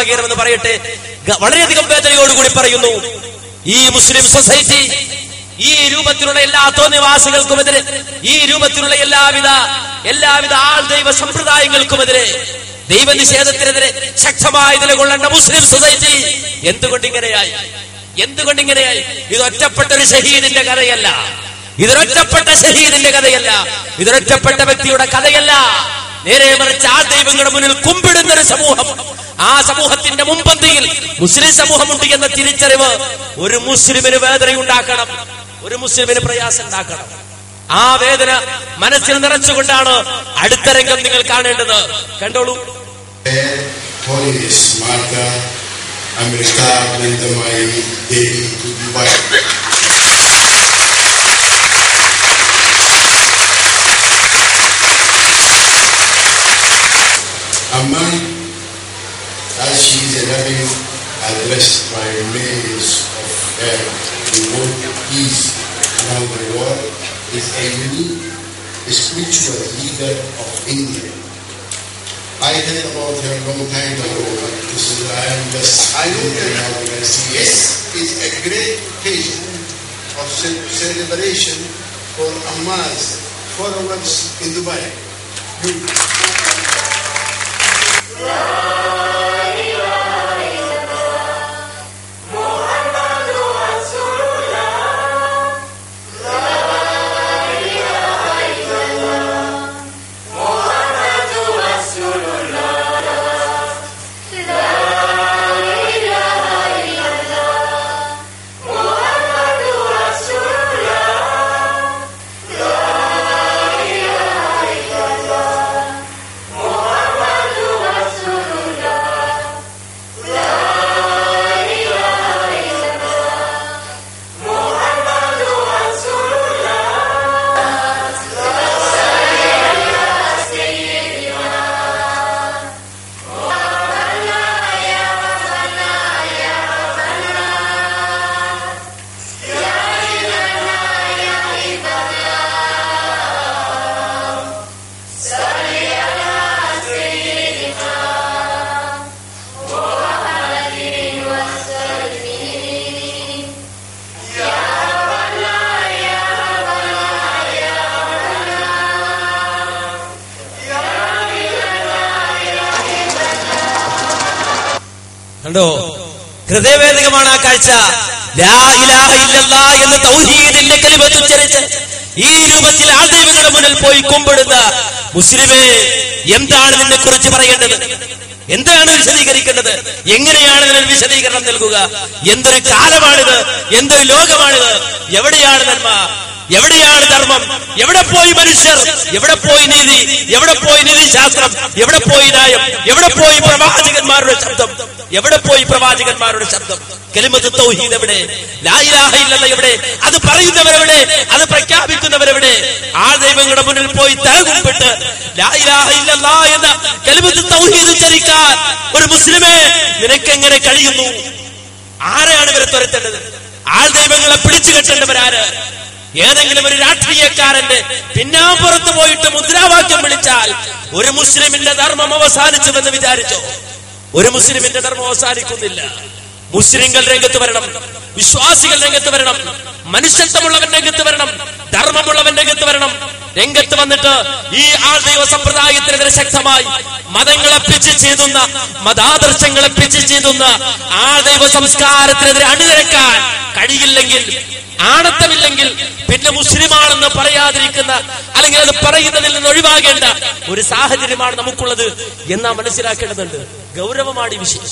നാളികേരമെന്ന് പറയട്ടെ, വളരെയധികം വേദനയോടുകൂടി പറയുന്നു. ഈ മുസ്ലിം സൊസൈറ്റി ഈ രൂപത്തിലുള്ള എല്ലാ തോന്നിവാസികൾക്കുമെതിരെ, ഈ രൂപത്തിലുള്ള എല്ലാവിധ ആൾദൈവ സമ്പ്രദായങ്ങൾക്കുമെതിരെ, ദൈവനിഷേധത്തിനെതിരെ ശക്തമായി നിലകൊള്ളേണ്ട മുസ്ലിം സൊസൈറ്റി എന്തുകൊണ്ടിങ്ങനെയായി? ഇതൊറ്റപ്പെട്ട ഒരു ഷഹീദിന്റെ കഥയല്ല, ഇതൊരൊറ്റപ്പെട്ട വ്യക്തിയുടെ കഥയല്ല. നേരെ മറിച്ച് ആ ദൈവങ്ങളുടെ മുന്നിൽ കുമ്പിടുന്ന ഒരു സമൂഹം, ആ സമൂഹത്തിന്റെ മുൻപന്തിയിൽ മുസ്ലിം സമൂഹമുണ്ട് എന്ന തിരിച്ചറിവ് ഒരു മുസ്ലിമിന് വേദനയുണ്ടാക്കണം, ഒരു മുസ്ലിമിന് പ്രയാസം ഉണ്ടാക്കണം. ആ വേദന മനസ്സിൽ നിറച്ചുകൊണ്ടാണ് അടുത്ത രംഗം നിങ്ങൾ കാണേണ്ടത്. കണ്ടോളൂ. Amman, as she is having addressed by millions of them who want peace around the world, is a unique spiritual leader of India. I heard about her a long time ago, but I know that yes, it's a great occasion of celebration for Amman's followers in Dubai. കണ്ടോ, ഹൃദയവേദകമാണ് ആ കാഴ്ച. ലാ ഇലാഹ ഇല്ലല്ലാഹ് എന്ന തൗഹീദിന്റെ കലിമത്ത് ഉച്ചരിച്ച് ഈ രൂപത്തിൽ ആ ദൈവങ്ങളുടെ മുന്നിൽ പോയി കുമ്പിടുന്ന മുസ്ലിമേ, എന്താണ് നിന്നെ കുറിച്ച് പറയേണ്ടത്? എന്താണ് വിശദീകരിക്കേണ്ടത്? എങ്ങനെയാണ് ഇതിനൊരു വിശദീകരണം നൽകുക? എന്തൊരു കാലമാണിത്, എന്തൊരു ലോകമാണിത്? എവിടെയാണ് നന്മ, എവിടെയാണ് ധർമ്മം, എവിടെ പോയി മനുഷ്യർ, എവിടെ പോയി നീതി, എവിടെ പോയി നീതിശാസ്ത്രം, എവിടെ പോയി ന്യായം, എവിടെ പോയി പ്രവാചകന്മാരുടെ ശബ്ദം, എവിടെ പോയി പ്രവാചകന്മാരുടെ ശബ്ദം? കലിമത്ത് തൗഹീദ് എവിടെ? ലാ ഇലാഹ ഇല്ലല്ലാഹ് എവിടെ? അത് പറയുന്നവരെവിടെ? അത് പ്രഖ്യാപിക്കുന്നവരെവിടെ? ആ ദൈവങ്ങളുടെ മുന്നിൽ പോയി തലകുമ്പിട്ട് ലാ ഇലാഹ ഇല്ലല്ലാഹ് എന്ന കലിമത്ത് തൗഹീദ് ഉച്ചരിക്കാൻ ഒരു മുസ്ലിമേ നിനക്കെങ്ങനെ കഴിയുന്നു? ആരെയാണ് ഇവരെ തുരത്തേണ്ടത്? ആൾ ദൈവങ്ങളെ പിടിച്ചു കെട്ടേണ്ടവരാര്? ഏതെങ്കിലും ഒരു രാഷ്ട്രീയക്കാരന്റെ പിന്നാമ്പുറത്ത് പോയിട്ട് മുദ്രാവാക്യം വിളിച്ചാൽ ഒരു മുസ്ലിമിന്റെ ധർമ്മം അവസാനിച്ചുവെന്ന് വിചാരിച്ചോ? ഒരു മുസ്ലിമിന്റെ ധർമ്മം അവസാനിക്കുന്നില്ല. മുസ്ലിങ്ങൾ രംഗത്ത് വരണം, വിശ്വാസികൾ രംഗത്ത് വരണം, മനുഷ്യത്വമുള്ളവൻ രംഗത്ത് വരണം, ധർമ്മമുള്ളവൻ രംഗത്ത് വരണം. രംഗത്ത് വന്നിട്ട് ഈ ആൾദൈവ സമ്പ്രദായത്തിനെതിരെ ശക്തമായി മതങ്ങളെ പിച്ച് ചെയ്തുന്ന, മതാദർശങ്ങളെ പിച്ച് ചെയ്തുന്ന ആൾദൈവ സംസ്കാരത്തിനെതിരെ അണിനിരക്കാൻ കഴിയില്ലെങ്കിൽ, ആണത്തമില്ലെങ്കിൽ പിന്നെ മുസ്ലിമാണെന്ന് പറയാതിരിക്കുന്ന, അല്ലെങ്കിൽ അത് പറയുന്നതിൽ നിന്ന് ഒഴിവാകേണ്ട ഒരു സാഹചര്യമാണ് നമുക്കുള്ളത് എന്നാ മനസ്സിലാക്കേണ്ടതുണ്ട്. ഗൗരവമാണ് ഈ വിഷയം.